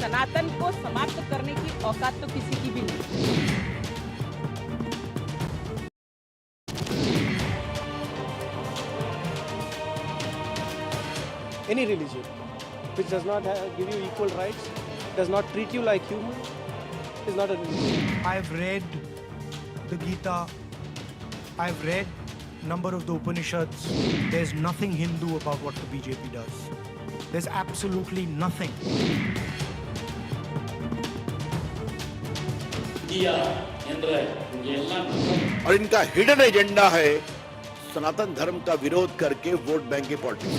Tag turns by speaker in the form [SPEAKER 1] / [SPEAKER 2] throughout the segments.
[SPEAKER 1] सनातन को समाप्त करने की औकात तो किसी की भी नहीं।
[SPEAKER 2] Any religion which does not give you equal rights, does not treat you like human, is not a religion.
[SPEAKER 3] I've read the Gita, I've read number of the Upanishads. There's nothing Hindu about what the BJP does. There's absolutely nothing.
[SPEAKER 4] और इनका hidden agenda है सनातन धर्म का विरोध करके vote bank की politics.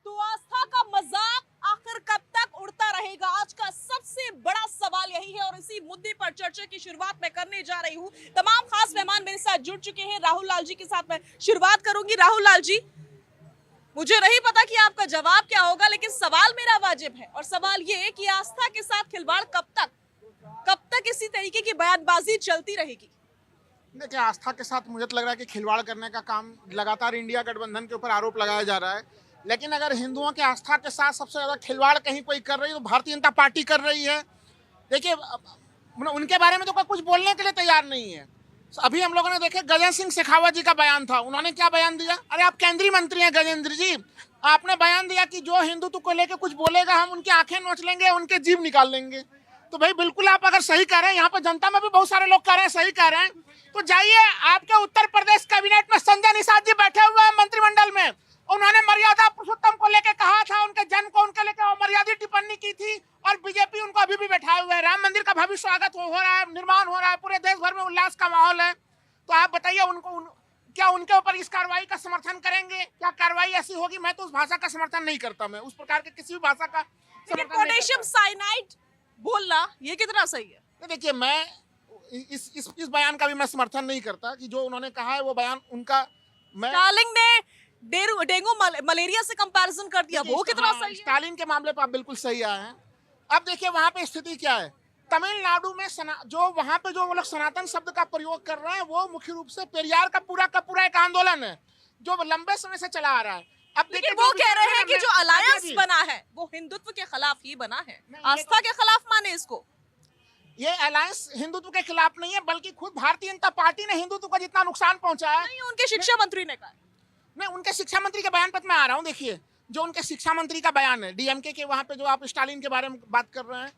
[SPEAKER 1] तो आस्था का मजाक आखिर कब तक उड़ता रहेगा? आज का सबसे बड़ा सवाल यही है और इसी मुद्दे पर चर्चा की शुरुआत मैं करने जा रही हूँ। तमाम खास मेहमान मेरे साथ जुड़ चुके हैं। राहुल लाल जी के साथ मैं शुरुआत करूंगी। राहुल लाल जी, मुझे नहीं पता कि आपका जवाब क्या होगा, लेकिन सवाल मेरा वाजिब है और सवाल ये है कि आस्था के साथ खिलवाड़ कब तक इसी तरीके की बयानबाजी चलती रहेगी?
[SPEAKER 5] देखिए, आस्था के साथ मुझे तो लग रहा है कि खिलवाड़ करने का काम लगातार इंडिया गठबंधन के ऊपर आरोप लगाया जा रहा है। लेकिन अगर हिंदुओं के आस्था के साथ सबसे ज्यादा खिलवाड़ कहीं कोई कर रही है तो भारतीय जनता पार्टी कर रही है। देखिए, उनके बारे में तो कोई कुछ बोलने के लिए तैयार नहीं है। अभी हम लोगों ने देखे गजेंद्र सिंह शेखावत जी का बयान था। उन्होंने क्या बयान दिया? अरे आप केंद्रीय मंत्री हैं गजेंद्र जी, आपने बयान दिया कि जो हिंदुत्व को लेकर कुछ बोलेगा हम उनकी आंखें नोच लेंगे, उनके जीभ निकाल लेंगे। तो भाई बिल्कुल, आप अगर सही कह रहे हैं, यहाँ पर जनता में भी बहुत सारे लोग कह रहे हैं सही कह रहे हैं, तो जाइए आपके उत्तर प्रदेश कैबिनेट में संजय निषाद जी बैठे हुए हैं मंत्रिमंडल में। उन्होंने मर्यादा पुरुषोत्तम को लेकर कहा था, उनके जन्म को उनके लेकर मर्यादित टिप्पणी की थी और बीजेपी उनको अभी भी बैठाए हुए है। राम मंदिर का भव्य स्वागत हो रहा है, निर्माण हो रहा है, पूरे देश भर में उल्लास का माहौल है। तो आप बताइए क्या उनके ऊपर इस कार्रवाई का समर्थन करेंगे? क्या कार्रवाई ऐसी होगी? मैं तो उस भाषा का समर्थन नहीं करता, मैं उस प्रकार के किसी भी भाषा का
[SPEAKER 1] लेकिन पोटेशियम साइनाइड बोलना ये कितना सही है?
[SPEAKER 5] देखिए, मैं इस बयान का भी मैं समर्थन नहीं करता कि जो उन्होंने कहा है वो बयान उनका।
[SPEAKER 1] स्टालिन ने डेंगू मलेरिया से कंपैरिजन कर दिया, वो कितना सही है?
[SPEAKER 5] स्टालिन के मामले पर आप बिल्कुल सही आए हैं। अब देखिए वहां पे स्थिति क्या है। तमिलनाडु में जो वहां पे जो वो लोग सनातन शब्द का प्रयोग कर रहे हैं वो मुख्य रूप से पेरियार का पूरा एक आंदोलन है जो लंबे समय से चला आ रहा है। अब देखिए,
[SPEAKER 1] वो कह रहे हैं कि जो अलायंस बना है वो हिंदुत्व के खिलाफ ही बना है, आस्था के खिलाफ माने इसको।
[SPEAKER 5] ये अलायंस हिंदुत्व के खिलाफ नहीं है, बल्कि खुद भारतीय जनता पार्टी ने हिंदुत्व को जितना नुकसान पहुंचाया है।
[SPEAKER 1] नहीं, उनके शिक्षा मंत्री ने कहा।
[SPEAKER 5] नहीं, उनके शिक्षा मंत्री के बयान पर मैं आ रहा हूँ। देखिए, जो उनके शिक्षा मंत्री का बयान है डीएमके के, वहां पे जो आप स्टालिन के बारे में बात कर रहे हैं,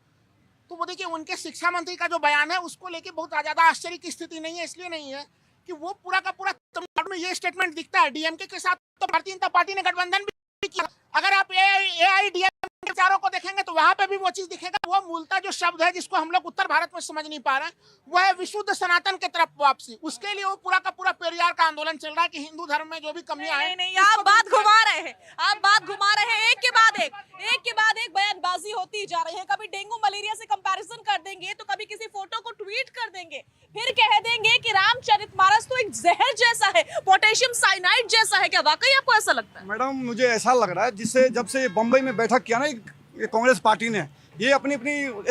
[SPEAKER 5] तो वो देखिए उनके शिक्षा मंत्री का जो बयान है उसको लेके बहुत ज्यादा आश्चर्य की स्थिति नहीं है। इसलिए नहीं है कि वो पूरा का पूरा तमिलनाडु में ये स्टेटमेंट दिखता है डीएमके के साथ तो भारतीय जनता पार्टी ने गठबंधन भी किया। अगर आप एआईडीएमके के विचारों को देखेंगे तो वहां पे भी वो चीज दिखेगा। वो मूलतः जो शब्द है जिसको हम लोग उत्तर भारत में समझ नहीं पा रहे हैं, वो है विशुद्ध सनातन के तरफ वापसी। उसके लिए वो पूरा का पूरा पेरियार का आंदोलन चल रहा है कि हिंदू धर्म में जो भी कमियां हैं।
[SPEAKER 1] नहीं, आप बात घुमा रहे हैं, एक के बाद एक बयानबाजी होती जा रही है। कभी डेंगू मलेरिया से कंपैरिजन कर देंगे तो कभी किसी फोटो को ट्वीट कर देंगे, फिर कह देंगे कि रामचरितमानस तो एक जहर जैसा है, पोटेशियम साइनाइड जैसा है। क्या वाकई आपको ऐसा लगता है?
[SPEAKER 6] मैडम, मुझे ऐसा लग रहा है जिससे जब से बम्बई में बैठक किया ना ये कांग्रेस पार्टी ने, ये अपनी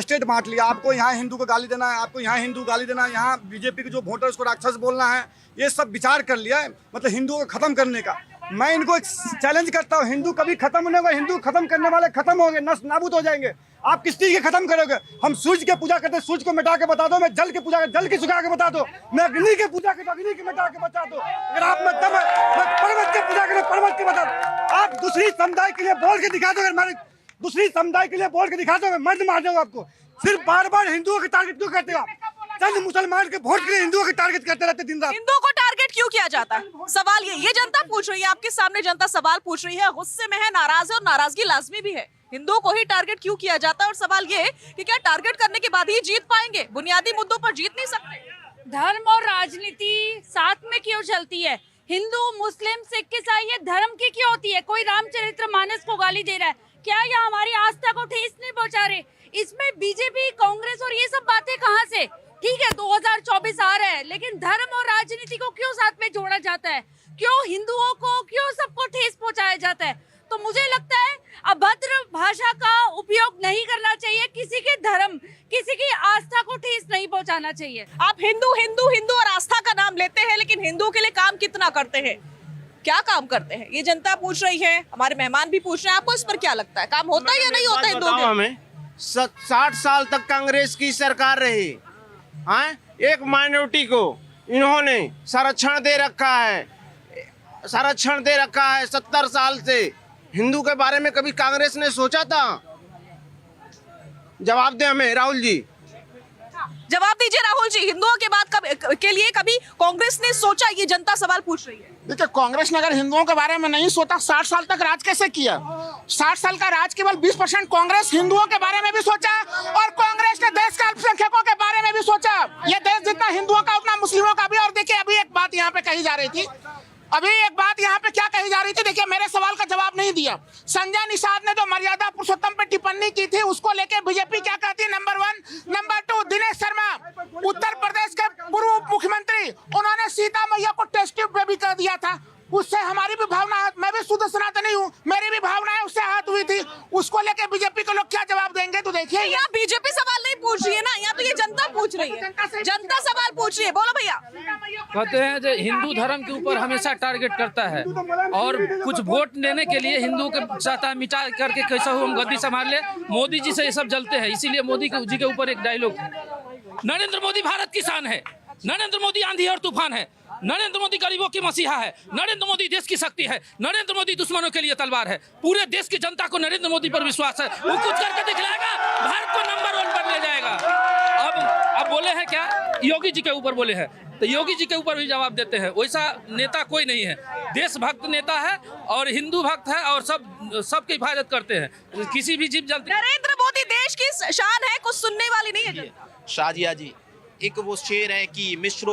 [SPEAKER 6] स्टेट बांट लिया। आपको यहाँ हिंदू को गाली देना है, आपको यहाँ हिंदू गाली देना है, यहाँ बीजेपी के जो वोटर उसको राक्षस बोलना है, ये सब विचार कर लिया है, मतलब हिंदुओं को खत्म करने का। मैं इनको चैलेंज करता हूँ, हिंदू कभी खत्म नहीं होगा। हिंदू खत्म करने वाले खत्म होंगे, नष्ट नाबूद हो जाएंगे। आप किस चीज के खत्म करोगे? हम सूर्य के पूजा करते हैं, सूर्य को मिटा के बता दो। मैं जल की पूजा जल की सुखा के बता दो। मैं अग्नि की पूजा करता हूँ, अग्नि की मिटा के बता दो। अगर आप मैं पर्वत की पूजा करते पर्वत की बता दो। आप दूसरी समुदाय के लिए बोल के दिखा दो, अगर दूसरी समुदाय के लिए बोल के दिखा दो, मैं मर्द मार दूंगा आपको। सिर्फ बार बार हिंदुओं के टारगेट क्यों करते हो आप? चंद मुसलमान के वोट के लिए हिंदुओं के टारगेट करते रहते दिन रात।
[SPEAKER 1] हिंदुओं को टारगेट क्यों किया जाता है? सवाल ये जनता पूछ रही है, आपके सामने जनता सवाल पूछ रही है, गुस्से में है, नाराज है और नाराजगी लाजमी भी है। हिंदुओं को ही टारगेट क्यों किया जाता है? और सवाल ये कि क्या टारगेट करने के बाद ही जीत पाएंगे? बुनियादी मुद्दों पर जीत नहीं सकते।
[SPEAKER 7] धर्म और राजनीति साथ में क्यों चलती है? हिंदू, मुस्लिम, सिख, ईसाई ये धर्म की क्यों होती है? कोई रामचरितमानस को गाली दे रहा है, क्या ये हमारी आस्था को ठेस नहीं पहुंचा रहे? इसमें बीजेपी, कांग्रेस और ये सब बातें कहाँ से? ठीक है 2024 आ रहा है, लेकिन धर्म और राजनीति को क्यों साथ में जोड़ा जाता है? क्यों हिंदुओं को, क्यों सबको ठेस पहुंचाया जाता है? तो मुझे लगता है अभद्र भाषा का उपयोग नहीं करना चाहिए, किसी के धर्म, किसी की आस्था को ठेस नहीं पहुंचाना चाहिए।
[SPEAKER 1] आप हिंदू हिंदू हिंदू और आस्था का नाम लेते हैं, लेकिन हिंदुओं के लिए काम कितना करते हैं, क्या काम करते हैं, ये जनता पूछ रही है, हमारे मेहमान भी पूछ रहे हैं। आपको इस पर क्या लगता है, काम होता है या नहीं होता हिंदुओं के?
[SPEAKER 8] हमें 60 साल तक कांग्रेस की सरकार रही, हाँ, एक माइनॉरिटी को इन्होंने संरक्षण दे रखा है, 70 साल से। हिंदू के बारे में कभी कांग्रेस ने सोचा था? जवाब दे हमें राहुल जी,
[SPEAKER 1] जवाब दीजिए राहुल जी, हिंदुओं के बात के लिए कभी कांग्रेस ने सोचा? ये जनता सवाल पूछ रही है।
[SPEAKER 5] देखिए, कांग्रेस ने अगर हिंदुओं के बारे में नहीं सोचा, 60 साल तक राज कैसे किया? 60 साल का राज केवल 20% कांग्रेस हिंदुओं के बारे में भी सोचा, और कांग्रेस ने देश के अल्पसंख्यकों के बारे में भी सोचा। ये देश जितना हिंदुओं का उतना मुस्लिमों का भी। और देखिए, अभी एक बात यहाँ पे कही जा रही थी, क्या कही जा रही थी, देखिए, मेरे सवाल का जवाब नहीं दिया। संजय निषाद ने जो मर्यादा पुरुषोत्तम पे टिप्पणी की थी, उसको लेके बीजेपी क्या कहती है? नंबर 1। नंबर 2, दिनेश शर्मा, उत्तर प्रदेश के पूर्व मुख्यमंत्री, उन्होंने सीता मैया को टेस्ट ट्यूब बेबी कर दिया था। उससे हमारी भी भावना, मैं भी शुद्ध सनातनी हूँ, मेरी भी भावनाएं उससे आहत हुई थी। उसको लेके बीजेपी के लोग क्या जवाब देंगे? तो देखिए,
[SPEAKER 1] यहाँ बीजेपी सवाल नहीं पूछ रही है ना, यहाँ तो ये जनता पूछ रही है, जनता सवाल पूछ रही है। बोलो भैया।
[SPEAKER 9] कहते हैं जो हिंदू धर्म के ऊपर हमेशा टारगेट करता है, और कुछ वोट लेने के लिए हिंदू के चाहता है मिटा करके कैसा हो हम गद्दी संभाल ले। मोदी जी से ये सब जलते हैं, इसीलिए मोदी जी के ऊपर एक डायलॉग है, नरेंद्र मोदी भारत की शान है, नरेंद्र मोदी आंधी और तूफान है, नरेंद्र मोदी गरीबों की मसीहा है, नरेंद्र मोदी देश की शक्ति है, नरेंद्र मोदी दुश्मनों के लिए तलवार है। पूरे देश की जनता को नरेंद्र मोदी पर विश्वास है, वो कुछ करके दिखलाएगा, भारत को नंबर 1 पर ले जाएगा। अब बोले हैं क्या, योगी जी के ऊपर बोले हैं, तो योगी जी के ऊपर भी जवाब देते हैं। वैसा नेता कोई नहीं है, देशभक्त नेता है और हिंदू भक्त है, और सबकी हिफाजत करते हैं। किसी भी जीव जंतु,
[SPEAKER 1] नरेंद्र मोदी देश की शान है, कुछ सुनने वाली नहीं है जनता।
[SPEAKER 8] शाजिया जी, एक वो शेर है कि मिश्र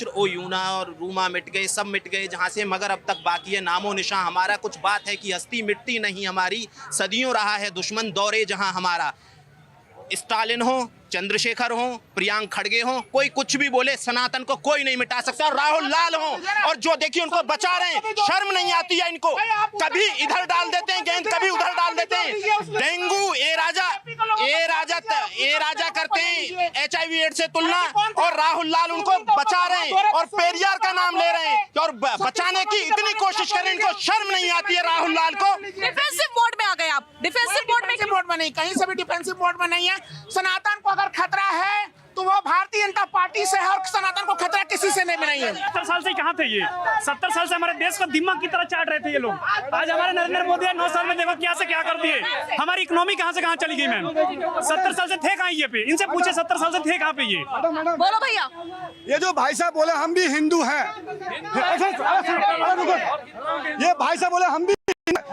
[SPEAKER 8] ओ यूना और रूमा मिट गए, सब मिट गए जहाँ से, मगर अब तक बाकी है नामो निशान हमारा। कुछ बात है कि हस्ती मिटती नहीं हमारी, सदियों रहा है दुश्मन दौरे जहाँ हमारा। स्टालिन हो, चंद्रशेखर हो, प्रियांक खड़गे हो, कोई कुछ भी बोले, सनातन को कोई नहीं मिटा सकता। और राहुल लाल हो, और जो देखिए उनको बचा रहे हैं, शर्म नहीं आती है इनको, कभी इधर डाल देते हैं गेंद, कभी उधर डाल देते हैं। डेंगू ए राजा करते हैं HIV एड्स से तुलना, और राहुल लाल उनको बचा रहे हैं, और पेरियार का नाम ले रहे हैं, और बचाने की इतनी कोशिश कर रहे हैं, इनको शर्म नहीं आती है राहुल लाल को।
[SPEAKER 1] डिफेंसिव मोड में आ गए आप, डिफेंसिव मोड में
[SPEAKER 5] नहीं, कहीं से भी डिफेंसिव मोड में नहीं है। सनातन को अगर खतरा है तो वो भारतीय जनता पार्टी से है, और सनातन को खतरा किसी से नहीं है।
[SPEAKER 10] 70 साल से कहाँ थे ये? 70 साल से हमारे देश को दिमाग की तरह चाट रहे थे ये लोग। आज हमारे नरेंद्र मोदी 9 साल में देखो क्या से क्या कर दिए। हमारी इकोनॉमी कहाँ से कहाँ चली गई मैम। 70 साल से थे कहाँ ये पे? इनसे पूछे 70 साल से थे कहाँ पे ये?
[SPEAKER 1] बोलो भैया।
[SPEAKER 6] ये जो भाई साहब बोले हम भी हिंदू हैं, ये भाई साहब बोले हम भी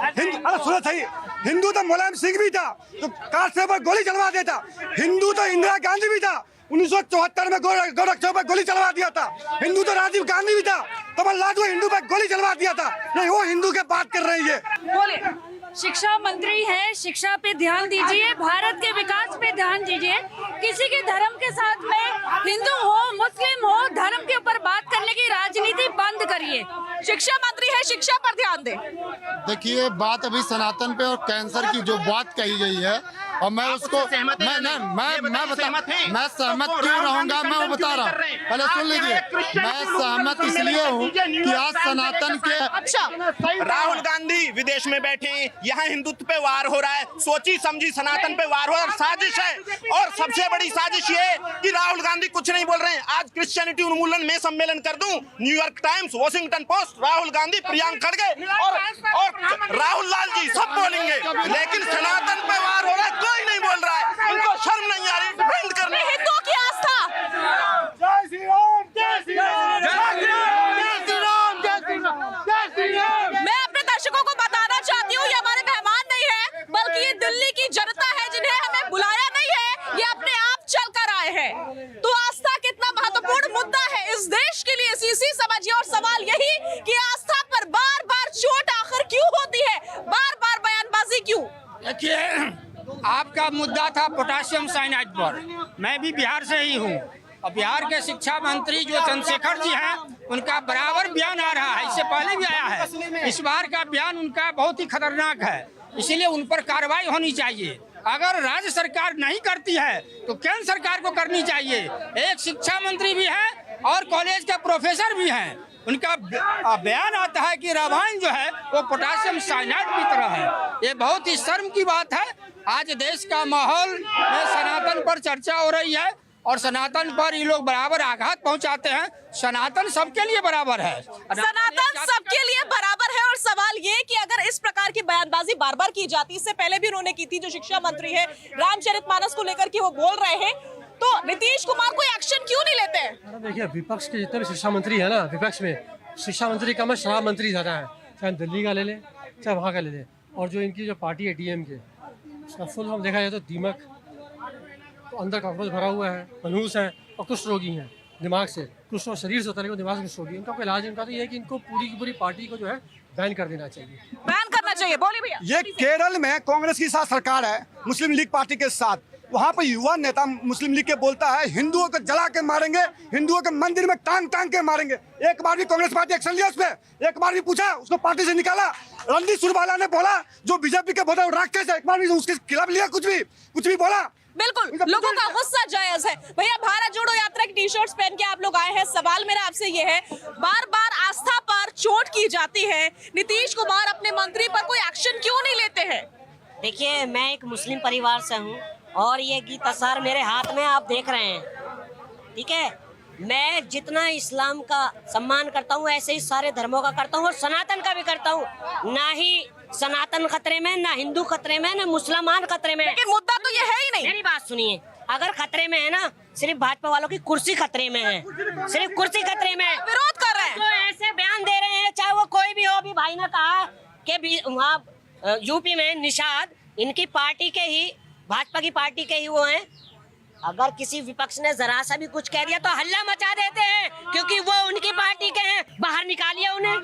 [SPEAKER 6] अरे सुनो सही, हिंदू तो मुलायम सिंह भी था, तो कार से पर गोली चलवा देता। हिंदू तो इंदिरा गांधी भी था, 1974 में गोरखपुर पर गोली चलवा दिया था। हिंदू तो राजीव गांधी भी था, कमलनाथ हिंदू पर गोली चलवा दिया था। नहीं, वो हिंदू के बात कर रही है।
[SPEAKER 1] बोले,
[SPEAKER 7] शिक्षा मंत्री हैं, शिक्षा पे ध्यान दीजिए, भारत के विकास पे ध्यान दीजिए। किसी के धर्म के साथ में हिंदू हो, मुस्लिम हो, धर्म के ऊपर बात करने की राजनीति बंद करिए।
[SPEAKER 1] शिक्षा मंत्री है, शिक्षा पर ध्यान दे।
[SPEAKER 11] देखिए, बात अभी सनातन पे और कैंसर की जो बात कही गई है, और मैं उसको मैं सहमत क्यों रहूंगा, मैं वो बता रहा हूँ। पहले सुन लीजिए, मैं सहमत इसलिए हूँ कि आज सनातन के
[SPEAKER 8] राहुल गांधी विदेश में बैठे, यहाँ हिंदुत्व पे वार हो रहा है, सोची समझी सनातन पे वार हो रहा है, साजिश है। और सबसे बड़ी साजिश ये कि राहुल गांधी कुछ नहीं बोल रहे हैं। आज क्रिश्चियनिटी उन्मूलन में सम्मेलन कर दूं, New York times, Washington post, Rahul Gandhi, Priyank खड़गे और राहुल लाल जी सब बोलेंगे, लेकिन सनातन पे वार हो रहा है, कोई नहीं बोल रहा है। इनको शर्म नहीं आ रही डिफेंड करने।
[SPEAKER 1] हिंदुओं की आस्था।
[SPEAKER 6] जय श्री राम, जय श्री राम, जय श्री राम, जय श्री राम, जय श्री राम, जय श्री राम।
[SPEAKER 1] मैं अपने दर्शकों को बताना चाहती हूँ, ये हमारे मेहमान नहीं है, बल्कि ये दिल्ली की जनता है, जिन्हें हमें बुलाया नहीं है, ये अपने आप चल कर आए हैं। तो आस्था कितना महत्वपूर्ण मुद्दा है इस देश के लिए, इसी समझिए। और सवाल यही कि आस्था पर बार बार चोट आखिर क्यों होती है, बार बार बयानबाजी क्यों?
[SPEAKER 12] देखिए, आपका मुद्दा था पोटाशियम साइनाइड पर। मैं भी बिहार से ही हूँ, और बिहार के शिक्षा मंत्री जो चंद्रशेखर जी हैं, उनका बराबर बयान आ रहा है, इससे पहले भी आया है। इस बार का बयान उनका बहुत ही खतरनाक है, इसीलिए उन पर कार्रवाई होनी चाहिए। अगर राज्य सरकार नहीं करती है तो केंद्र सरकार को करनी चाहिए। एक शिक्षा मंत्री भी है और कॉलेज के प्रोफेसर भी हैं। उनका बयान आता है कि रामायण जो है वो पोटासियम साइनाइड की तरह है। ये बहुत ही शर्म की बात है। आज देश का माहौल में सनातन पर चर्चा हो रही है और सनातन पर ये लोग बराबर आघात पहुंचाते हैं। सनातन सबके लिए बराबर है,
[SPEAKER 1] सनातन सबके लिए बराबर है। और सवाल ये कि अगर इस प्रकार की बयानबाजी बार बार की जाती, इससे पहले भी उन्होंने की थी, जो शिक्षा मंत्री है रामचरितमानस को लेकर के वो बोल रहे हैं, तो नीतीश कुमार कोई एक्शन क्यों नहीं लेते हैं?
[SPEAKER 2] देखिए, विपक्ष के जितने भी शिक्षा मंत्री है ना, विपक्ष में शिक्षा मंत्री कम है, शराब मंत्री ज्यादा है। चाहे दिल्ली का ले ले, चाहे वहाँ का ले ले। और जो इनकी जो पार्टी है DMK, उसका फुल हम देखा जाए तो दीमक, तो अंदर कॉकरोच भरा हुआ है, मनहूस है और कुष्ठ रोगी हैं दिमाग से। कुष्ठ शरीर से होता है, दिमाग से कुष्ठ रोगी। इनका कोई इलाज इनका तो ये है कि इनको पूरी की पूरी पार्टी को जो है बैन कर देना चाहिए।
[SPEAKER 1] बैन करना चाहिए, बोलिए भैया।
[SPEAKER 6] ये केरल में कांग्रेस की साथ सरकार है, मुस्लिम लीग पार्टी के साथ। वहाँ पर युवा नेता मुस्लिम लीग के बोलता है हिंदुओं को जला के मारेंगे, हिंदुओं के मंदिर में टांग टांग के मारेंगे। एक बार भी कांग्रेस पार्टी एक्शन लिया उस पर? एक बार भी पूछा? उसको पार्टी से निकाला? रणदीप सुरजेवाला ने बोला जो बीजेपी के बहुत राक्षस है, एक बार भी उसके खिलाफ लिया? कुछ भी बोला?
[SPEAKER 1] बिल्कुल, लोगों का गुस्सा जायज है। भैया, भारत जोड़ो यात्रा की टी-शर्ट्स पहन के आप लोग आए हैं। सवाल मेरा आपसे ये है, बार बार आस्था पर चोट की जाती है, नीतीश कुमार अपने मंत्री पर कोई एक्शन क्यों नहीं लेते हैं?
[SPEAKER 13] देखिए, मैं एक मुस्लिम परिवार से हूँ और ये गीत असर मेरे हाथ में आप देख रहे हैं, ठीक है। मैं जितना इस्लाम का सम्मान करता हूँ ऐसे ही सारे धर्मों का करता हूँ और सनातन का भी करता हूँ। ना ही सनातन खतरे में, ना हिंदू खतरे में, ना मुसलमान खतरे में।
[SPEAKER 1] लेकिन मुद्दा तो ये है ही नहीं।
[SPEAKER 13] मेरी बात सुनिए, अगर खतरे में है ना, सिर्फ भाजपा वालों की कुर्सी खतरे में है, सिर्फ कुर्सी खतरे में।
[SPEAKER 1] विरोध कर रहे हैं,
[SPEAKER 13] जो ऐसे बयान दे रहे हैं, चाहे वो कोई भी हो। अभी भाई ने कहा कि वहाँ यूपी में निषाद इनकी पार्टी के ही, भाजपा की पार्टी के ही वो हैं। अगर किसी विपक्ष ने जरा सा भी कुछ कह दिया तो हल्ला मचा देते हैं, क्योंकि वो उनकी पार्टी के हैं। बाहर निकालिए उन्हें।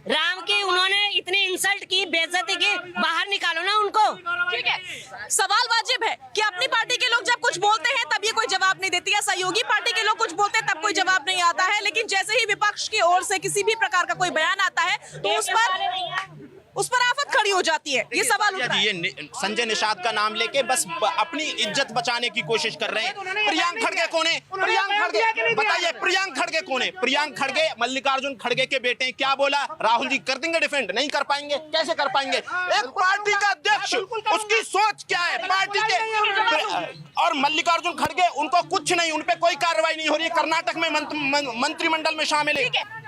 [SPEAKER 13] राम की उन्होंने इतनी इंसल्ट की, बेइज्जती की, बाहर निकालो ना उनको।
[SPEAKER 1] ठीक है, सवाल वाजिब है कि अपनी पार्टी के लोग जब कुछ बोलते हैं तब ये कोई जवाब नहीं देती है, सहयोगी पार्टी के लोग कुछ बोलते हैं तब कोई जवाब नहीं आता है। लेकिन जैसे ही विपक्ष की ओर से किसी भी प्रकार का कोई बयान आता है तो उस पर आफत खड़ी हो जाती है। ये सवाल उठ रहा है।
[SPEAKER 8] ये संजय निषाद का नाम लेके बस अपनी इज्जत बचाने की कोशिश कर रहे हैं। प्रियंक खड़गे कौन है? प्रियंक खड़गे, बताइए प्रियंक खड़गे कौन है? प्रियंक खड़गे मल्लिकार्जुन खड़गे के बेटे हैं। क्या बोला? राहुल जी कर देंगे डिफेंड? नहीं कर पाएंगे। कैसे कर पाएंगे? एक पार्टी का अध्यक्ष, उसकी सोच क्या है पार्टी के? और मल्लिकार्जुन खड़गे, उनको कुछ नहीं, उनपे कोई कार्रवाई नहीं हो रही है। कर्नाटक में मंत्रिमंडल में शामिल है।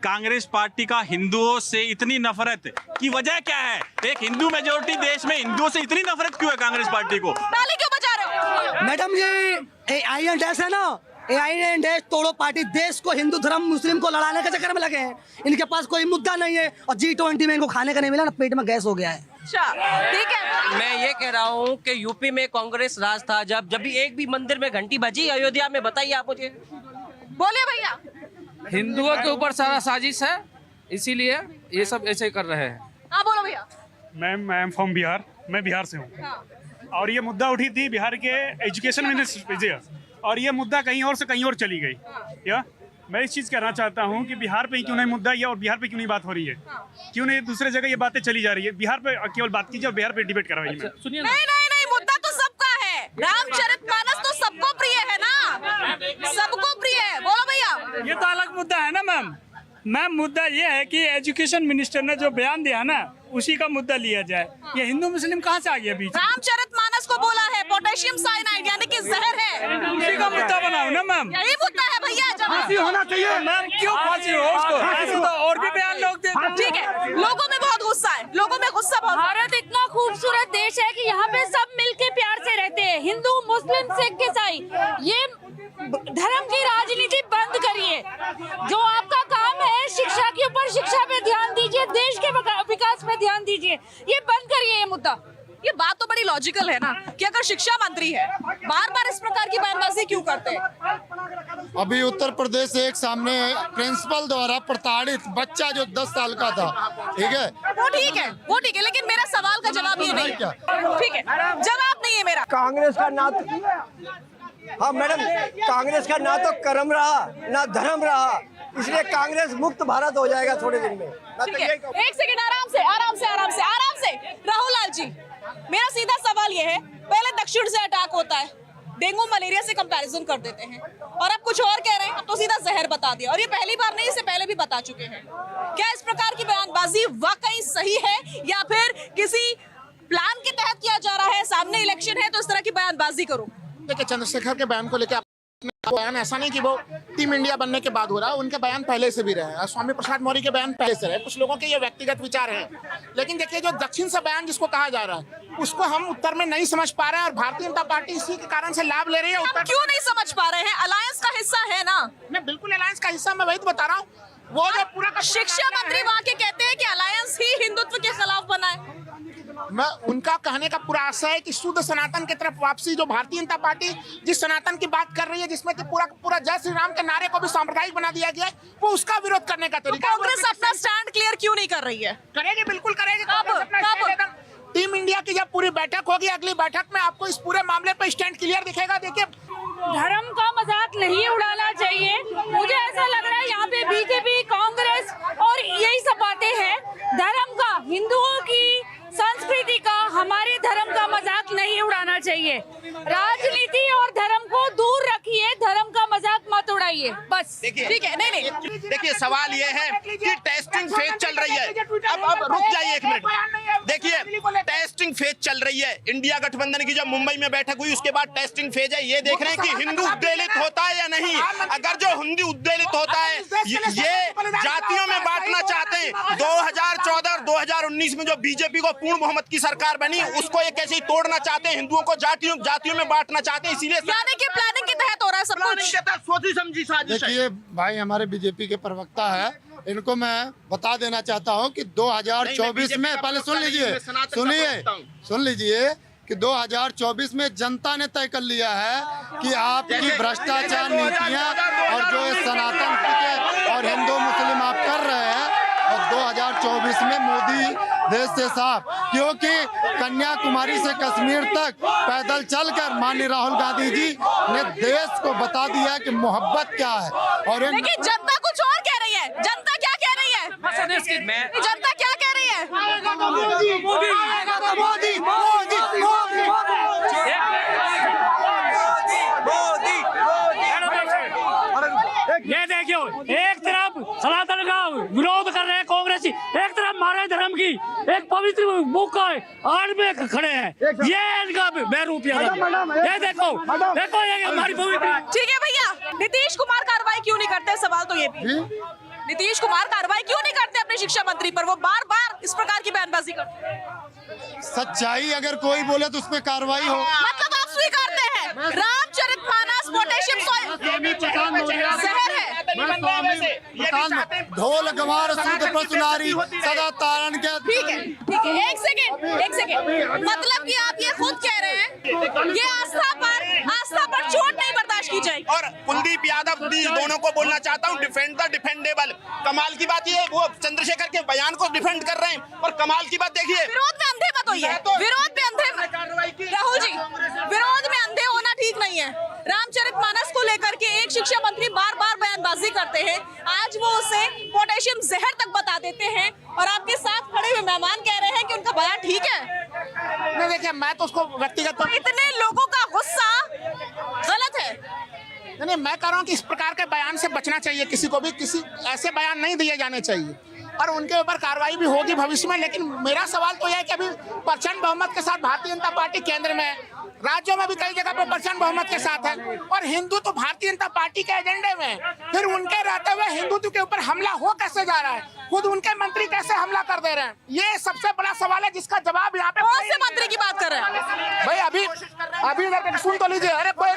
[SPEAKER 10] कांग्रेस पार्टी का हिंदुओं से इतनी नफरत की वजह क्या है? एक हिंदू मेजोरिटी देश में हिंदुओं से इतनी नफरत क्यों है कांग्रेस पार्टी को?
[SPEAKER 1] ताली क्यों बजा रहे हो?
[SPEAKER 14] मैडम जी, AINDS है ना, AINDS तोड़ो पार्टी देश को हिंदू धर्म मुस्लिम को लड़ाने के चक्कर में लगे हैं। इनके पास कोई मुद्दा नहीं है और G20 में इनको खाने का नहीं मिला ना, पेट में गैस हो गया है।
[SPEAKER 1] अच्छा, ठीक है।
[SPEAKER 15] मैं ये कह रहा हूँ कि यूपी में कांग्रेस राज था, जब भी एक भी मंदिर में घंटी बजी अयोध्या में, बताइए आप मुझे।
[SPEAKER 1] बोलिए भैया।
[SPEAKER 9] हिंदुओं के ऊपर सारा साजिश है, इसीलिए ये सब ऐसे कर रहे हैं।
[SPEAKER 1] हाँ बोलो भैया।
[SPEAKER 10] Ma'am, I am from Bihar, मैं बिहार से हूँ। और ये मुद्दा उठी थी बिहार के एजुकेशन मिनिस्टर पे, और ये मुद्दा कहीं और से कहीं और चली गई। या मैं इस चीज़ कहना चाहता हूँ कि बिहार पे क्यों नहीं मुद्दा ये, और बिहार पे क्यों नहीं बात हो रही है? क्यों नहीं दूसरे जगह ये बातें चली जा रही है? बिहार पे केवल बात कीजिए और बिहार पे डिबेट करवाइए।
[SPEAKER 9] सुनिए,
[SPEAKER 1] नहीं, मुद्दा तो सबका है। रामचरितमानस तो सबको प्रिय है ना, सबको प्रिय है। बोलो भैया।
[SPEAKER 10] ये तो अलग मुद्दा है ना मैम, मुद्दा ये है कि एजुकेशन मिनिस्टर ने जो बयान दिया ना, उसी का मुद्दा लिया जाए। ये हिंदू मुस्लिम कहाँ से आ गया बीच?
[SPEAKER 1] रामचरितमानस को बोला है पोटेशियम साइनाइड यानी कि जहर है,
[SPEAKER 10] उसी का मुद्दा बनाओ ना मैम।
[SPEAKER 1] यही मुद्दा है भैया।
[SPEAKER 6] फांसी होना चाहिए
[SPEAKER 10] मैम, क्यों फांसी हो उसको? ऐसे तो और भी बयान लोग देते हैं।
[SPEAKER 1] ठीक है, लोगों में बहुत गुस्सा है, लोगों में गुस्सा बहुत।
[SPEAKER 7] भारत इतना खूबसूरत देश है कि यहाँ पे सब मिलके प्यार से रहते हैं, हिंदू मुस्लिम सिख ईसाई। ये धर्म की राजनीति बंद करिए। जो आपका काम है, शिक्षा के ऊपर शिक्षा पे ध्यान दीजिए, देश के विकास पे ध्यान दीजिए। ये बंद करिए ये मुद्दा।
[SPEAKER 1] ये बात तो बड़ी लॉजिकल है ना कि अगर शिक्षा मंत्री है, बार बार इस प्रकार की बयानबाजी क्यों करते हैं?
[SPEAKER 11] अभी उत्तर प्रदेश से एक सामने प्रिंसिपल द्वारा प्रताड़ित बच्चा जो 10 साल का था, ठीक है,
[SPEAKER 1] वो ठीक है, लेकिन मेरा सवाल का जवाब ये नहीं है। ठीक है, जवाब नहीं है मेरा।
[SPEAKER 2] कांग्रेस का नात
[SPEAKER 16] हाँ मैडम, कांग्रेस का ना तो कर्म रहा ना धर्म रहा, इसलिए कांग्रेस मुक्त भारत हो जाएगा थोड़े दिन में।
[SPEAKER 1] ठीक है, एक सेकंड, आराम से आराम से आराम से आराम से। राहुल लाल जी, मेरा सीधा सवाल ये है, पहले दक्षिण से अटैक होता है, डेंगू मलेरिया से कंपैरिजन कर देते हैं, और अब कुछ और कह रहे हैं, अब तो सीधा जहर बता दिया। और ये पहली बार नहीं, इससे पहले भी बता चुके हैं। क्या इस प्रकार की बयानबाजी वाकई सही है या फिर किसी प्लान के तहत किया जा रहा है? सामने इलेक्शन है तो इस तरह की बयानबाजी करो।
[SPEAKER 5] देखिए, चंद्रशेखर के बयान को लेकर बयान ऐसा नहीं कि वो टीम इंडिया बनने के बाद हो रहा है, उनके बयान पहले से भी रहे, स्वामी प्रसाद मौर्य के बयान पहले से रहे। कुछ लोगों के ये व्यक्तिगत विचार हैं, लेकिन देखिए जो दक्षिण से बयान जिसको कहा जा रहा है उसको हम उत्तर में नहीं समझ पा रहे हैं, और भारतीय जनता पार्टी इसी के कारण से लाभ ले रही है। उत्तर
[SPEAKER 1] क्यों नहीं समझ पा रहे हैं? अलायंस का हिस्सा है ना।
[SPEAKER 5] मैं बिल्कुल अलायंस का हिस्सा, मैं वही तो बता रहा हूँ। वो जो पूरा
[SPEAKER 1] शिक्षा मंत्री वहाँ के कहते हैं कि अलायंस ही हिंदुत्व के खिलाफ बना है।
[SPEAKER 5] मैं उनका कहने का पूरा आशय है कि शुद्ध सनातन की तरफ वापसी, जो भारतीय जनता पार्टी जिस सनातन की बात कर रही है, जिसमें कि पूरा जय श्री राम के नारे को भी सांप्रदायिक बना दिया गया है, वो उसका विरोध करने का तरीका।
[SPEAKER 1] कांग्रेस अपना स्टैंड क्लियर क्यों नहीं कर रही है?
[SPEAKER 5] करेगी, बिल्कुल करेगी। टीम इंडिया की जब पूरी बैठक होगी, अगली बैठक में आपको इस पूरे मामले पर स्टैंड क्लियर दिखेगा। देखिए,
[SPEAKER 7] धर्म का मजाक नहीं उड़ाना चाहिए। मुझे ऐसा लग रहा है यहाँ पे बीजेपी, कांग्रेस और यही सब बातें हैं। धर्म का, हिंदुओं की संस्कृति का, हमारे धर्म का मजाक नहीं उड़ाना चाहिए। राजनीति और धर्म को दूर रखिए, धर्म का मजाक मत उड़ाइए, बस।
[SPEAKER 8] ठीक है, नहीं, देखिए सवाल ये है कि टेस्टिंग फेज चल रही है। अब रुक जाइए एक मिनट। देखिए, टेस्टिंग फेज चल रही है। इंडिया गठबंधन की जब मुंबई में बैठक हुई उसके बाद टेस्टिंग फेज है। ये देख रहे हैं कि हिंदू उद्वेलित होता है या नहीं। अगर जो हिंदू उद्वेलित होता है, ये जातियों में बांटना चाहते हैं। 2014 और 2019 में जो बीजेपी को पूर्ण बहुमत की सरकार बनी, उसको ये कैसे तोड़ना चाहते हैं, हिंदुओं को जातियों में बांटना चाहते हैं। इसीलिए
[SPEAKER 1] यानी कि प्लानिंग के तहत हो रहा है सब कुछ,
[SPEAKER 8] सोची समझी साजिश है।
[SPEAKER 11] देखिए भाई, हमारे बीजेपी के प्रवक्ता है, इनको मैं बता देना चाहता हूं कि 2024 में, पहले सुन लीजिए कि 2024 में जनता ने तय कर लिया है कि आपकी भ्रष्टाचार नीतियां और जो सनातन के और हिंदू मुस्लिम आप कर रहे हैं, और 2024 में मोदी देश से साफ, क्योंकि कन्याकुमारी से कश्मीर तक पैदल चलकर माननीय राहुल गांधी जी ने देश को बता दिया कि मोहब्बत क्या है। और
[SPEAKER 1] लेकिन जनता कुछ और कह रही है। जनता क्या कह रही है? जनता क्या कह रही है?
[SPEAKER 10] ये देखियो, एक तरफ सनातन का विरोध कर रहे हैं कांग्रेसी, एक तरफ हमारे धर्म की एक पवित्र बुक का आड़ में खड़े हैं। ये इनका बेरूपिया। ये देखो ये हमारी पवित्र।
[SPEAKER 1] ठीक है भैया, नीतीश कुमार कार्रवाई क्यों नहीं करते? सवाल तो ये भी, नीतीश कुमार कार्रवाई क्यों नहीं करते अपने शिक्षा मंत्री पर? वो बार बार इस प्रकार की बयानबाजी करते हैं।
[SPEAKER 11] सच्चाई अगर कोई बोले तो उसमें कार्रवाई हो।
[SPEAKER 1] मतलब आप स्वीकारते हैं रामचरितमानस पोटेशियम जहर है?
[SPEAKER 11] ढोल गंवार सूद प्रसुनारी सदा तारण के।
[SPEAKER 1] ठीक है, एक सेकेंड। मतलब कि आप ये खुद कह रहे हैं ये आस्था पर चोट नहीं बर्दाश्त की जाएगी।
[SPEAKER 8] और कुलदीप यादव दोनों को बोलना चाहता हूँ, डिफेंड द डिफेंडेबल। कमाल की बात ये, वो चंद्रशेखर के बयान को डिफेंड कर रहे हैं, और कमाल की बात देखिए,
[SPEAKER 1] विरोध में अंधे मत होइए। विरोध में अंधे, राहुल जी, विरोध में अंधे होना ठीक नहीं है। रामचरितमानस को लेकर के एक शिक्षा मंत्री बार बार बयानबाजी करते हैं, आज वो उसे पोटेशियम जहर तक बता देते हैं, और आपके साथ खड़े हुए मेहमान कह रहे हैं कि उनका बयान ठीक है।
[SPEAKER 5] नहीं, देखिए, मैं तो उसको व्यक्तिगत,
[SPEAKER 1] इतने लोगों का गुस्सा गलत है।
[SPEAKER 5] नहीं, मैं कह रहा हूँ कि इस प्रकार के बयान से बचना चाहिए। किसी को भी किसी ऐसे बयान नहीं दिए जाने चाहिए, और उनके ऊपर कार्रवाई भी होगी भविष्य में। लेकिन मेरा सवाल तो यह है कि अभी प्रचंड बहुमत के साथ भारतीय जनता पार्टी केंद्र में है, राज्यों में भी कई जगह पर प्रचंड बहुमत के साथ है, और हिंदू तो भारतीय जनता पार्टी के एजेंडे में है। फिर उनके रहते हुए हिंदुत्व के ऊपर हमला हो कैसे जा रहा है? खुद उनके मंत्री कैसे हमला कर दे रहे हैं? ये सबसे बड़ा सवाल है, जिसका जवाब यहाँ पे
[SPEAKER 1] कौन से मंत्री की बात कर रहे हैं
[SPEAKER 5] भाई? अभी सुन तो लीजिए। अरे कोई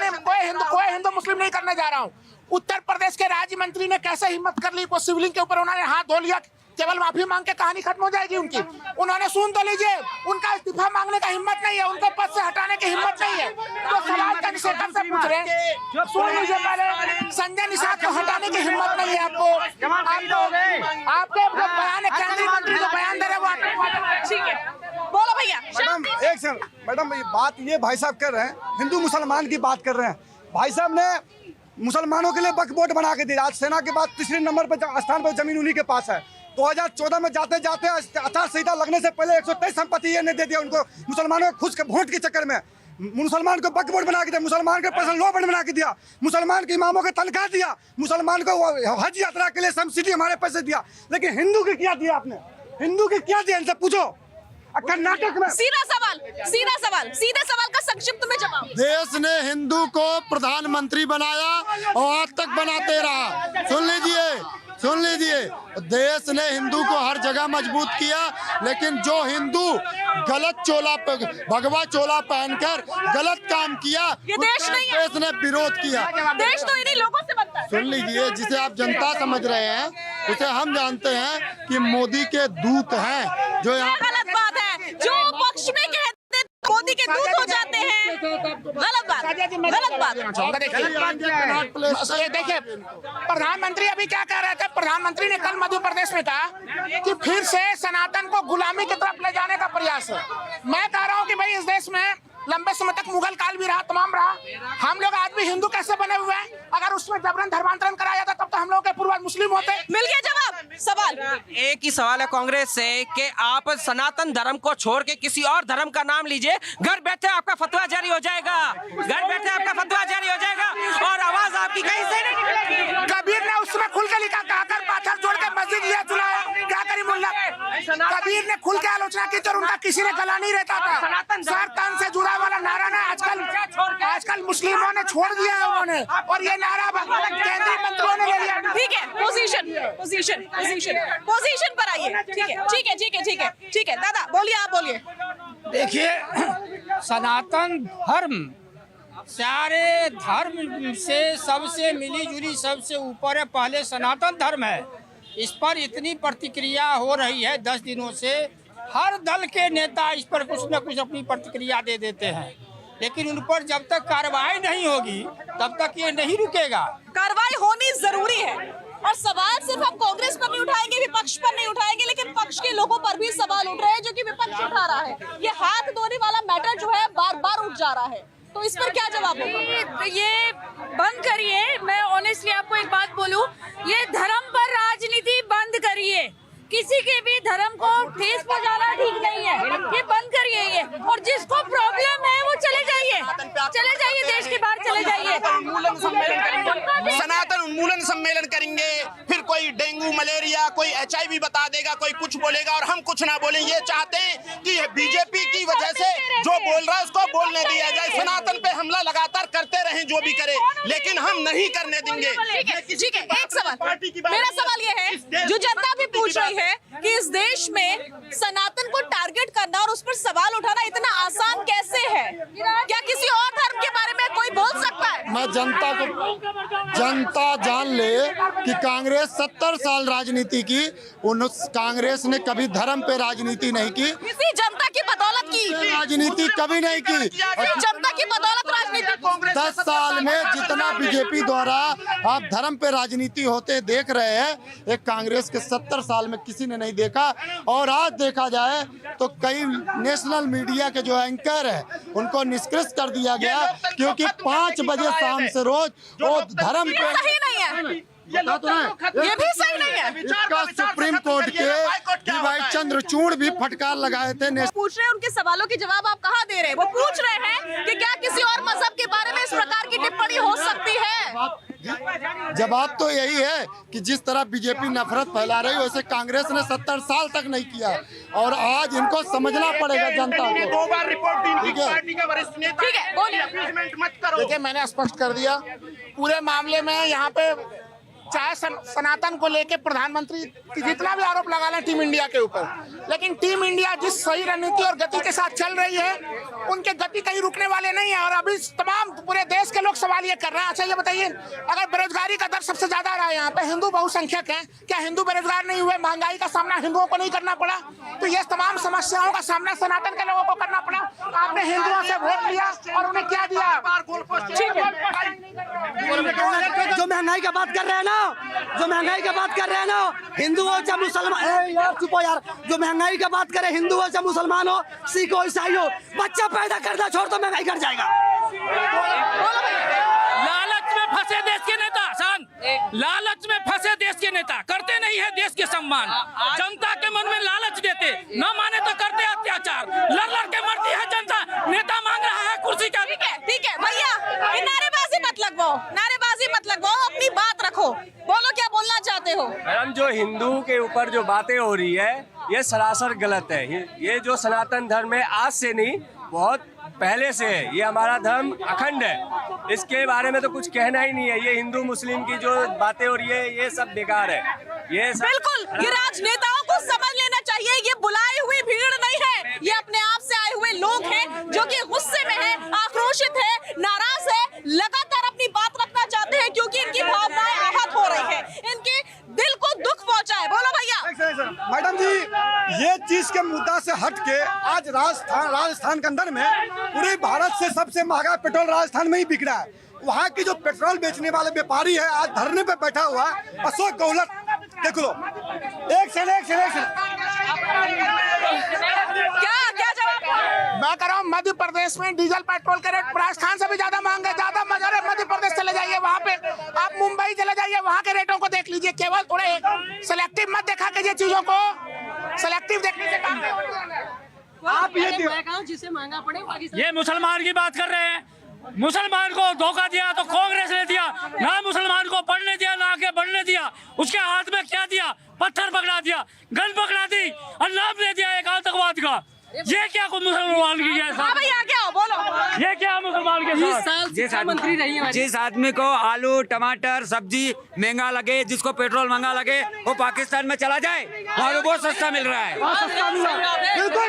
[SPEAKER 5] हिंदू मुस्लिम नहीं करने जा रहा हूँ। उत्तर प्रदेश के राज्य मंत्री ने कैसे हिम्मत कर ली, कोई शिवलिंग के ऊपर उन्होंने हाथ धो लिया, केवल माफी मांग के कहानी खत्म हो जाएगी उनकी? उन्होंने, सुन तो लीजिए, उनका इस्तीफा मांगने का हिम्मत नहीं है, उनको पद से हटाने की हिम्मत नहीं है। तो सवाल चंद्रशेखर से पूछ रहे हैं, सुन लीजिए, पहले संजय निषाद को हटाने की हिम्मत नहीं है आपको। आपके बयान, केंद्रीय मंत्री जो बयान दे रहे वो
[SPEAKER 1] ठीक है, बोलो भैया।
[SPEAKER 6] मैडम एक सेकंड, मैडम ये बात ये भाई साहब कर रहे हैं, हिंदू मुसलमान की बात कर रहे हैं। भाई साहब ने मुसलमानों के लिए वक्फ बोर्ड बना के दिया। आज सेना के बाद तीसरे नंबर पर स्थान पर जमीन उन्हीं के पास है। 2014 में जाते जाते आचार संहिता लगने से पहले 123 संपत्ति ये ने दे दिया उनको, मुसलमानों को खुद के वोट के चक्कर में। मुसलमान को वक्फ बोर्ड बना के दिया, मुसलमान के पर्सनल लॉ बोर्ड बना के दिया, मुसलमान के इमामों को तनख्वाह दिया, मुसलमान को हज यात्रा के लिए सब्सिडी हमारे पैसे दिया। लेकिन हिंदू के क्या दिया आपने? हिंदू के क्या दिया? इनसे पूछो। कर्नाटक में
[SPEAKER 1] सीधा सीधे सवाल का संक्षिप्त में जवाब।
[SPEAKER 11] देश ने हिंदू को प्रधानमंत्री बनाया और आज तक बनाते रहा। सुन लीजिए, देश ने हिंदू को हर जगह मजबूत किया, लेकिन जो हिंदू गलत भगवा चोला पहनकर गलत काम किया,
[SPEAKER 1] ये देश नहीं है।
[SPEAKER 11] देश ने विरोध किया।
[SPEAKER 1] देश तो इन्हीं लोगों से बनता है।
[SPEAKER 11] सुन लीजिए, जिसे आप जनता समझ रहे हैं उसे हम जानते हैं कि मोदी के दूत हैं। जो यहाँ
[SPEAKER 1] गलत बात है, जो पक्ष में कहते मोदी के दूत हो जाते हैं, गलत बात।
[SPEAKER 5] देखिए, प्रधानमंत्री अभी क्या कह रहे थे? प्रधानमंत्री ने कल मध्य प्रदेश में कहा कि फिर से सनातन को गुलामी की तरफ ले जाने का प्रयास है। मैं कह रहा हूँ कि भाई इस देश में लंबे समय तक मुगल काल भी रहा, तमाम रहा। हम लोग आज भी हिंदू कैसे बने हुए हैं? अगर उसमें जबरन धर्मांतरण कराया जाता तब तो हम लोग के पूर्वज मुस्लिम होते।
[SPEAKER 1] मिल गया जवाब। सवाल
[SPEAKER 15] एक ही सवाल है कांग्रेस से कि आप सनातन धर्म को छोड़ के किसी और धर्म का नाम लीजिए, घर बैठे आपका फतवा जारी हो जाएगा, और आवाज आपकी कहीं से नहीं निकलेगी।
[SPEAKER 5] कबीर ने उसमें खुल के लिखा, कहकर पाथर जोड़ के मस्जिद लिया चुनाया। क्या करी मुल्ला? कबीर ने खुल के आलोचना की तो उनका किसी ने गला नहीं रहता था। सर तन से जुड़ा वाला नारा ना आजकल मुस्लिमों ने छोड़ दिया है उन्होंने, और ये नारा केंद्रीय मंत्रियों ने ले लिया।
[SPEAKER 1] ठीक है, पोजीशन पर आइए। ठीक है दादा बोलिए, आप बोलिए।
[SPEAKER 12] देखिए, सनातन धर्म सारे धर्म से सबसे मिली जुली सबसे ऊपर है। पहले सनातन धर्म है, इस पर इतनी प्रतिक्रिया हो रही है 10 दिनों से। हर दल के नेता इस पर कुछ न कुछ अपनी प्रतिक्रिया दे देते हैं, लेकिन उन पर जब तक कार्रवाई नहीं होगी तब तक ये नहीं रुकेगा।
[SPEAKER 1] कार्रवाई होनी जरूरी है, और सवाल सिर्फ हम कांग्रेस पर नहीं उठाएंगे, विपक्ष पर नहीं उठाएंगे, लेकिन पक्ष के लोगों पर भी सवाल उठ रहे हैं जो कि विपक्ष उठा रहा है। ये हाथ धोने वाला मैटर जो है बार बार उठ जा रहा है, तो इस पर क्या जवाब होगा?
[SPEAKER 7] ये बंद करिए। मैं ऑनेस्टली आपको एक बात बोलूं, ये धर्म पर राजनीति बंद करिए। किसी के भी धर्म को ठेस पहुंचाना ठीक नहीं है, ये बंद करिए ये। और जिसको प्रॉब्लम है वो चले जाइए, देश के बाहर चले जाइए।
[SPEAKER 8] सनातन उन्मूलन सम्मेलन करेंगे, फिर कोई डेंगू मलेरिया, कोई HIV बता देगा, कोई कुछ बोलेगा और हम कुछ ना बोलें। ये चाहते हैं कि बीजेपी की वजह से जो बोल रहा है उसको बोलने दिया जाए, सनातन पे हमला लगातार करते रहें जो भी करे, लेकिन हम नहीं करने देंगे।
[SPEAKER 1] ठीक है, एक सवाल मेरा सवाल ये है, जो जनता भी पूछ रही है कि इस देश में सनातन को टारगेट करना और उस पर सवाल उठाना इतना आसान कैसे है? क्या किसी और धर्म के बारे में कोई बोल सकता है?
[SPEAKER 11] मैं जनता जान ले कि कांग्रेस 70 साल राजनीति की, कांग्रेस ने कभी धर्म पे राजनीति नहीं की।
[SPEAKER 1] किसी जनता की बदौलत की
[SPEAKER 11] राजनीति कभी नहीं की।
[SPEAKER 1] जनता की बदौलत राजनीति
[SPEAKER 11] 10 साल में जितना बीजेपी द्वारा आप धर्म पे राजनीति होते देख रहे हैं, एक कांग्रेस के 70 साल में किसी ने नहीं देखा। और आज देखा जाए तो कई नेशनल मीडिया के जो एंकर है उनको निष्कृत कर दिया गया, क्योंकि 5 बजे शाम से रोज वो धर्म पे
[SPEAKER 1] सही नहीं है। ये भी सही नहीं है।
[SPEAKER 11] इसका सुप्रीम कोर्ट के भाई चंद्रचूड़ भी फटकार लगाए थे।
[SPEAKER 1] पूछ रहे हैं, उनके सवालों के जवाब आप कहाँ दे रहे हैं? वो पूछ रहे हैं कि क्या किसी और मजहब के बारे में इस प्रकार की टिप्पणी हो सकती है?
[SPEAKER 11] जवाब तो यही है कि जिस तरह बीजेपी नफरत फैला रही है वैसे कांग्रेस ने 70 साल तक नहीं किया, और आज इनको समझना पड़ेगा जनता को।
[SPEAKER 5] 2 बार रिपोर्ट दी पार्टी का वरिष्ठ नेता।
[SPEAKER 1] ठीक है, बोलिए।
[SPEAKER 5] मत करो। देखिए, मैंने स्पष्ट कर दिया पूरे मामले में। यहाँ पे चाहे सनातन को लेके प्रधानमंत्री जितना भी आरोप लगा लें टीम इंडिया के ऊपर, लेकिन टीम इंडिया जिस सही रणनीति और गति के साथ चल रही है, उनके गति कहीं रुकने वाले नहीं है। और अभी तमाम पूरे देश के लोग सवाल ये कर रहे हैं। अच्छा ये बताइए, अगर बेरोजगारी का दर सबसे ज्यादा रहा है, यहाँ पे हिंदू बहुसंख्यक हैं, क्या हिंदू बेरोजगार नहीं हुए? महंगाई का सामना हिंदुओं को नहीं करना पड़ा? तो ये तमाम समस्याओं का सामना सनातन के लोगों को करना पड़ा। आपने हिंदुओं से वोट लिया और उन्हें क्या दिया?
[SPEAKER 14] जो महंगाई का बात कर रहे हैं ना, हिंदू हो चाहे मुसलमान, यार चुप हो यार। जो महंगाई का बात करे, हिंदू हो चाहे मुसलमान हो, सिख हो ईसाई हो, बच्चा पैदा करना छोड़ तो महंगाई कर जाएगा।
[SPEAKER 9] लालच में फंसे देश के नेता, करते नहीं है देश के सम्मान, जनता के मन में लालच देते, न माने तो करते अत्याचार, लड़ लड़ के मरती है जनता, नेता मांग रहा है कुर्सी का।
[SPEAKER 1] ठीक है भैया, नारेबाजी मत लगवाओ, नारेबाजी मत लगवाओ, अपनी बात रखो, बोलो क्या बोलना चाहते हो।
[SPEAKER 17] मैडम, जो हिंदू के ऊपर जो बातें हो रही है ये सरासर गलत है। ये जो सनातन धर्म है आज से नहीं, बहुत पहले से है। ये हमारा धर्म अखंड है, इसके बारे में तो कुछ कहना ही नहीं है। ये हिंदू मुस्लिम की जो बातें हो रही है ये सब बेकार है। ये सब
[SPEAKER 1] बिल्कुल, ये राजनेताओं को समझ लेना चाहिए, ये बुलाई हुई भीड़ नहीं है, ये अपने आप से आए हुए लोग हैं जो कि गुस्से में हैं, आक्रोशित है, नाराज है, लगातार अपनी बात रखना चाहते हैं क्योंकि इनकी भावनाएं आहत हो रही है, इनके दिल को दुख पहुंचा है। बोलो भैया।
[SPEAKER 6] मैडम जी, ये चीज के मुद्दा से हट के आज राजस्थान के अंदर में पूरे भारत से सबसे महंगा पेट्रोल राजस्थान में ही बिक रहा है। वहाँ की जो पेट्रोल बेचने वाले व्यापारी है आज धरने पे बैठा हुआ है, अशोक गहलोत, देख लो। एक से
[SPEAKER 5] क्या जवाब मैं कर रहा हूँ। मध्य प्रदेश में डीजल पेट्रोल के रेट राजस्थान से भी ज्यादा महंगे, ज्यादा मजा है। मध्य प्रदेश चले जाइए, वहाँ पे आप मुंबई चले जाइए, वहाँ के रेटों को देख लीजिए। केवल थोड़े सिलेक्टिव मत देखा कीजिए चीजों को, सिलेक्टिव देखने से काम नहीं होगा।
[SPEAKER 14] आप ये जिसे महंगा पड़े,
[SPEAKER 10] ये मुसलमान की बात कर रहे हैं। मुसलमान को धोखा दिया तो कांग्रेस ने दिया, ना मुसलमान को पढ़ने दिया ना आगे बढ़ने दिया। उसके हाथ में क्या दिया? पत्थर पकड़ा दिया, गन पकड़ा दी और नाम दे दिया एक आतंकवाद का। ये क्या कुछ मुसलमान की है? ये क्या मुसलमान के साथ?
[SPEAKER 15] मंत्री रही है। जिस आदमी को आलू टमाटर सब्जी महंगा लगे, जिसको पेट्रोल महंगा लगे, वो पाकिस्तान में चला जाए और वो सस्ता मिल रहा है।
[SPEAKER 1] जिसको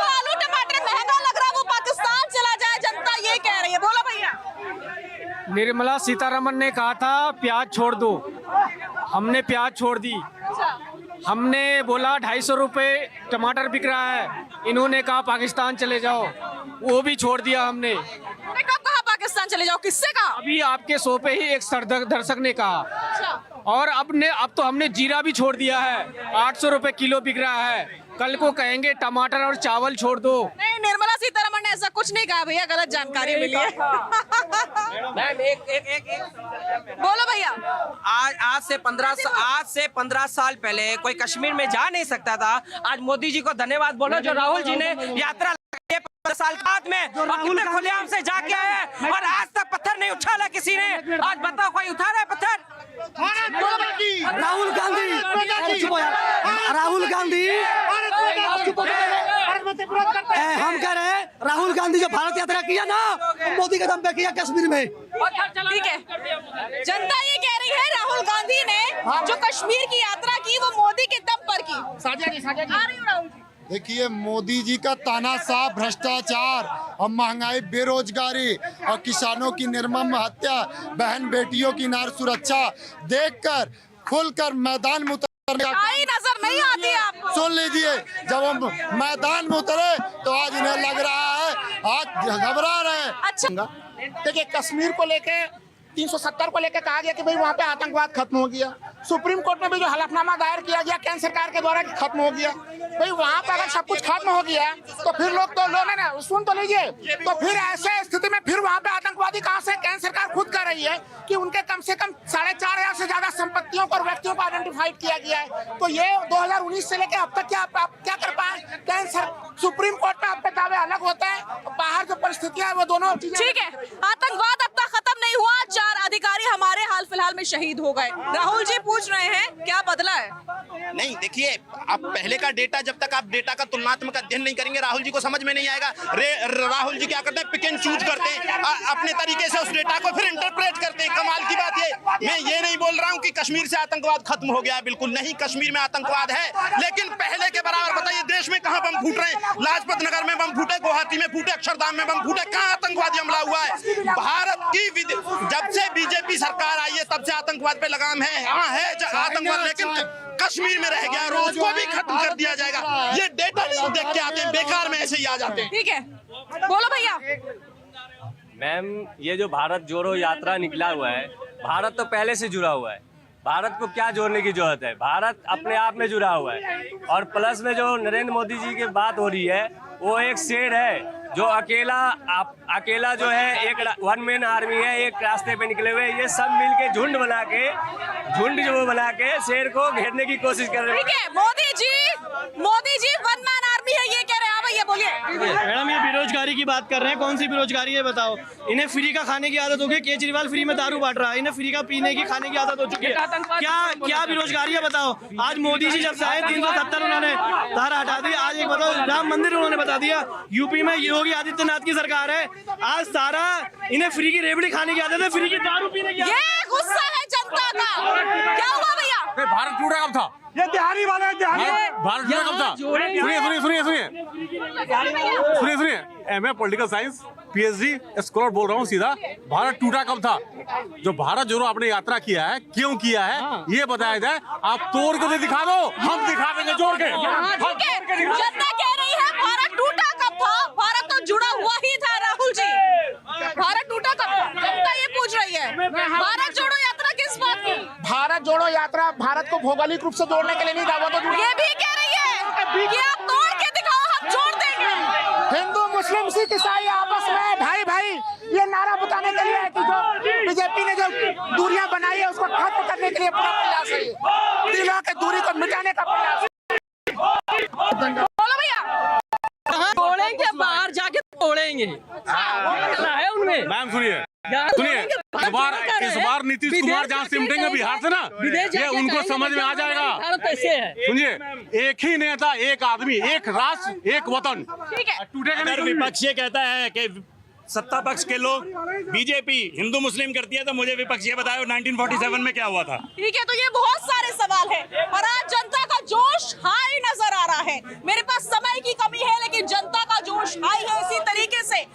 [SPEAKER 1] आलू टमाटर महंगा लग रहा है वो पाकिस्तान चला जाए, जनता ये कह रही है। बोलो भैया।
[SPEAKER 18] निर्मला सीतारमण ने कहा था प्याज छोड़ दो, हमने प्याज छोड़ दी। हमने बोला 250 रुपए टमाटर बिक रहा है, इन्होंने कहा पाकिस्तान चले जाओ, वो भी छोड़ दिया हमने।
[SPEAKER 1] कब कहा पाकिस्तान चले जाओ? किससे कहा?
[SPEAKER 18] अभी आपके शो पे ही एक दर्शक ने कहा। और अब तो हमने जीरा भी छोड़ दिया है, 800 रुपए किलो बिक रहा है। कल को कहेंगे टमाटर और चावल छोड़ दो।
[SPEAKER 1] नहीं, निर्मला सीतारमण ने ऐसा कुछ नहीं कहा भैया, गलत जानकारी मिली है।
[SPEAKER 15] मैम एक
[SPEAKER 1] बोलो भैया।
[SPEAKER 15] आज से 15 साल पहले कोई कश्मीर में जा नहीं सकता था। आज मोदी जी को धन्यवाद बोलो जो राहुल जी ने यात्रा 15 साल बाद में कितने खुलेआम से जाके आए और आज तक पत्थर नहीं उछाला किसी ने। आज बताओ कोई उठा रहा है पत्थर?
[SPEAKER 14] राहुल गांधी हम कह रहे हैं राहुल गांधी जो भारत यात्रा किया ना, मोदी के दम पे किया कश्मीर में।
[SPEAKER 1] ठीक है, जनता ये कह रही है राहुल गांधी ने जो कश्मीर की यात्रा की वो मोदी के दम पर की।
[SPEAKER 11] देखिए, मोदी जी का तानाशाह भ्रष्टाचार और महंगाई, बेरोजगारी और किसानों की निर्मम हत्या, बहन बेटियों की नारी सुरक्षा देखकर खुलकर मैदान में
[SPEAKER 1] नजर नहीं आती आपको।
[SPEAKER 11] सुन लीजिए, जब हम मैदान में उतरे तो आज इन्हें लग रहा है, आज घबरा रहे हैं।
[SPEAKER 1] अच्छा,
[SPEAKER 5] देखिए कश्मीर को लेके 370 को लेकर कहा गया कि भाई वहाँ पे आतंकवाद खत्म हो गया। सुप्रीम कोर्ट में भी जो हलफनामा दायर किया गया केंद्र सरकार के द्वारा कि खत्म हो गया। भाई वहाँ पे अगर सब कुछ खत्म हो गया तो फिर लोग ना सुन तो लीजिए, तो फिर ऐसे स्थिति में फिर वहाँ पे आतंकवादी कहाँ से? केंद्र सरकार खुद कह रही है कि उनके कम से कम 4,500 से ज्यादा संपत्तियों को और व्यक्तियों को आइडेंटिफाइड किया गया है। तो ये 2019 से लेकर अब तक क्या आप क्या कर पाए? केंद्र सुप्रीम कोर्ट में आपके दावे अलग होते हैं, बाहर जो परिस्थितियां है वो दोनों।
[SPEAKER 1] ठीक है, आतंकवाद अब तक खत्म नहीं हुआ, 4 अधिकारी हमारे हाल फिलहाल में शहीद हो गए। राहुल जी पूछ रहे हैं क्या बदला है?
[SPEAKER 8] नहीं, देखिए, अब पहले का डेटा, जब तक आप डेटा का तुलनात्मक अध्ययन नहीं करेंगे राहुल जी को समझ में नहीं आएगा। राहुल जी क्या करते हैं? पिक एंड चूज करते हैं, अपने तरीके से उस डेटा को फिर इंटरप्रेट करते हैं। कमाल की बात मैं ये नहीं बोल रहा हूँ कि कश्मीर से आतंकवाद खत्म हो गया है, बिल्कुल नहीं। कश्मीर में आतंकवाद है, लेकिन पहले के बराबर। बताइए, देश में कहाँ बम फूट रहे हैं? लाजपत नगर में बम फूटे, गुवाहाटी में फूटे, अक्षरधाम में बम फूटे, कहाँ आतंकवादी हमला हुआ है? भारत की जब से बीजेपी सरकार आई है तब से आतंकवाद पे लगाम है। हाँ है आतंकवाद, लेकिन कश्मीर में रह गया, रोज को भी खत्म कर दिया जाएगा। ये डेटा नहीं देख के आते हैं, बेकार में ऐसे ही आ जाते हैं।
[SPEAKER 1] ठीक है, बोलो भैया।
[SPEAKER 17] मैम, ये जो भारत जोड़ो यात्रा निकला हुआ है, भारत तो पहले से जुड़ा हुआ है। भारत को क्या जोड़ने की जरूरत है? भारत अपने आप में जुड़ा हुआ है। और प्लस में जो नरेंद्र मोदी जी की बात हो रही है वो एक शेर है जो अकेला जो है एक वन मैन आर्मी है, एक रास्ते पे निकले हुए, ये सब मिलके झुंड बना के शेर को घेरने की कोशिश कर रहे हैं।
[SPEAKER 1] ठीक है, Modi ji one man army है ये कह रहे हैं। भैया बोलिए।
[SPEAKER 18] मैडम ये बेरोजगारी की बात कर रहे हैं, कौन सी बेरोजगारी है बताओ? इन्हें फ्री का खाने की आदत हो गई, केजरीवाल फ्री में दारू बांट रहा है, इन्हें फ्री का पीने की खाने की आदत हो चुकी है। क्या बेरोजगारी है बताओ? आज मोदी जी जब से आए 370 उन्होंने धारा हटा दी। आज एक बताओ, राम मंदिर उन्होंने बता दिया। यूपी में योगी आदित्यनाथ की सरकार है, आज सारा इन्हें फ्री की रेवड़ी खाने की आदत है, फ्री की दारू पीने की आदत है।
[SPEAKER 1] ये गुस्सा है जनता का। क्या हुआ भैया?
[SPEAKER 19] भारत टूटा कब था?
[SPEAKER 18] ये दिहाड़ी वाला है, दिहाड़ी।
[SPEAKER 19] भारत टूटा कब था? सुनिए, MA political science PhD scholar बोल रहा हूँ सीधा। भारत टूटा कब था? जो भारत जोड़ो आपने यात्रा किया है, क्यों किया है, ये बताया जाए। आप तोड़ के दिखा दो, हम दिखा देंगे जोड़ के।
[SPEAKER 1] जनता कह रही है भारत टूटा कब था? भारत तो जुड़ा हुआ ही था राहुल जी। भारत टूटा कब था? जनता ये पूछ रही है। भारत जोड़ो यात्रा किस बात की?
[SPEAKER 5] भारत जोड़ो यात्रा भारत को भौगोलिक रूप से जोड़ने के लिए नहीं था, वो तो
[SPEAKER 1] ये भी कह रही है कि आप तोड़ के दिखाओ, हम जोड़ देंगे।
[SPEAKER 5] हिंदू मुस्लिम सिख ईसाई आपस में भाई ये नारा बताने के लिए है कि जो बीजेपी ने जो दूरियां बनाई है उसको खत्म करने के लिए पूरा प्रयास है, दिलों की दूरी को मिटाने का प्रयास।
[SPEAKER 1] बोलो भैया।
[SPEAKER 15] तोड़ेंगे, बाहर जाके तोड़ेंगे है उनमें।
[SPEAKER 19] मैम सुनिए, इस बार नीतीश कुमार जहाँ सिमटेंगे बिहार से ना, ये उनको समझ में आ जाएगा। सुनिए, एक ही नेता, एक आदमी, एक राष्ट्र, एक वतन।
[SPEAKER 1] ठीक है,
[SPEAKER 10] अगर विपक्ष ये कहता है कि सत्ता पक्ष के लोग बीजेपी हिंदू मुस्लिम करती है, तो मुझे विपक्ष ये बताओ 1947 में क्या हुआ था?
[SPEAKER 1] ठीक है, तो ये बहुत सारे सवाल हैं और आज जनता का जोश हाई नजर आ रहा है। मेरे पास समय की कमी है, लेकिन जनता का जोश हाई है। इसी तरीके से